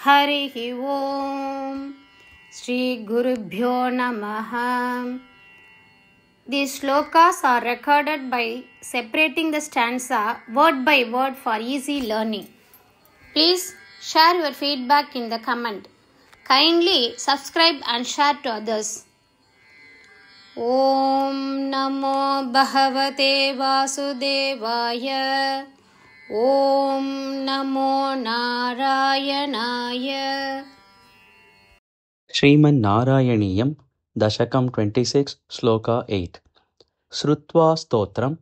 हरिः ओम श्री गुरुभ्यो नमः. These shlokas are recorded by separating the stanza word by word for easy learning. Please share your feedback in the comment. Kindly subscribe and share to others. Om Namo Bhagavate Vasudevaya. Om Namo Narayanaaya. శ్రీమన్నారాయణీయం దశకం 26 శ్లోక 8. శ్రుత్వా స్తోత్రం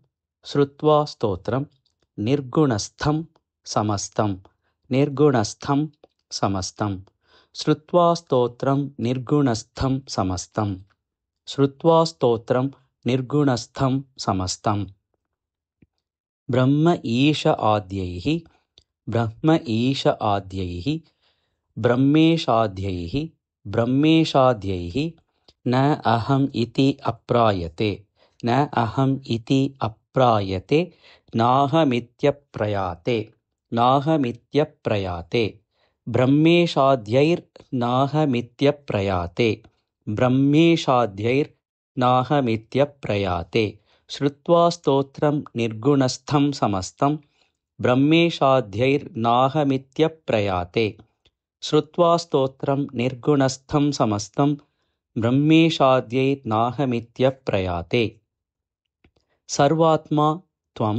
నిర్గుణస్థం సమస్తం శ్రుత్వా స్తోత్రం నిర్గుణస్థం సమస్తం బ్రహ్మ ఈశ ఆద్యైః బ్రహ్మేశాద్యైః న అహం ఇతి అప్రాయతే నాహమిత్యప్రయాతే బ్రహ్మేశాద్యైర్నాహమిత్యప్రయాతే శ్రుత్వా స్తోత్రం నిర్గుణస్థం సమస్తం బ్రహ్మేశాద్యైర్నాహమిత్యప్రయాతే శ్రుత్వా స్తోత్రం నిర్గుణస్థం సమస్తం బ్రహ్మేశాద్యైర్నాహమిత్యప్రయాతే. సర్వాత్మా త్వం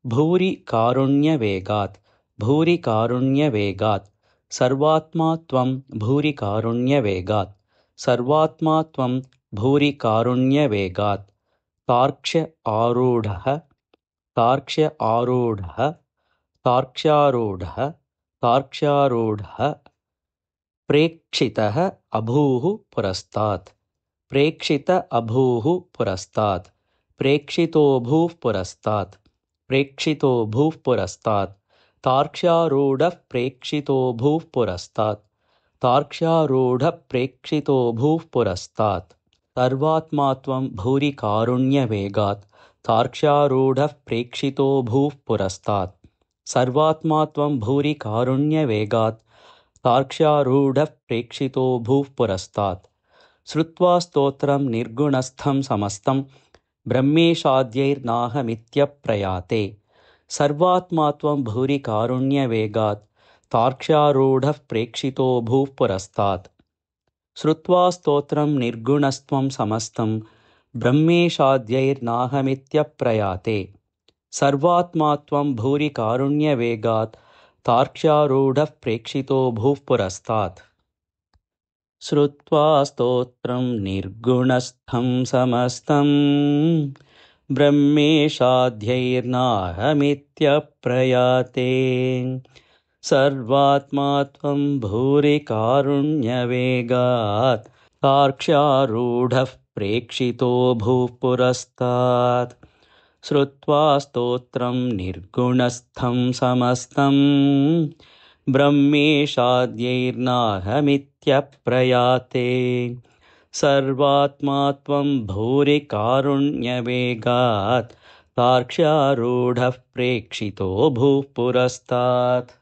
భూరి కారుణ్యవేగాత్ సర్వాత్మా త్వం భూరి కారుణ్యవేగాత్ తార్క్ష్యారూఢః ప్రేక్షితః అభూః పురస్తాత్ ప్రేక్షితోభూః పురస్తాత్ తార్క్ష్యారూఢః ప్రేక్షితోభూః పురస్తాత్. సర్వాత్మా త్వం భూరి కారుణ్యవేగాత్ తార్క్ష్యారూఢః ప్రేక్షితోభూః పురస్తాత్ సర్వాత్మా త్వం భూరి కారుణ్యవేగాత్ తార్క్ష్యారూఢః ప్రేక్షితోభూః పురస్తాత్. శ్రుత్వా స్తోత్రం నిర్గుణస్థం సమస్తం బ్రహ్మేశాద్యైర్నాహమిత్యప్రయాతే సర్వాత్మా త్వం భూరి కారుణ్యవేగాత్ తార్క్ష్యారూఢః ప్రేక్షితోభూః పురస్తాత్. శ్రుత్వా స్తోత్రం నిర్గుణస్థం సమస్తం బ్రహ్మేశాద్యైర్నాహమిత్యప్రయాతే సర్వాత్మా త్వం భూరి కారుణ్యవేగాత్ తార్క్ష్యారూఢః ప్రేక్షితోభూః పురస్తాత్. శ్రుత్వా స్తోత్రం నిర్గుణస్థం సమస్తం బ్రహ్మేశాద్యైర్నాహమిత్యప్రయాతే సర్వాత్మా త్వం భూరి కారుణ్యవేగాత్ తార్క్ష్యారూఢః ప్రేక్షితోభూః పురస్తాత్. శ్రుత్వా స్తోత్రం నిర్గుణస్థం సమస్తం బ్రహ్మేశాద్యైర్నాహమిత్యప్రయాతే సర్వాత్మా త్వం భూరి కారుణ్యవేగాత్ తార్క్ష్యారూఢః ప్రేక్షితోభూః పురస్తాత్.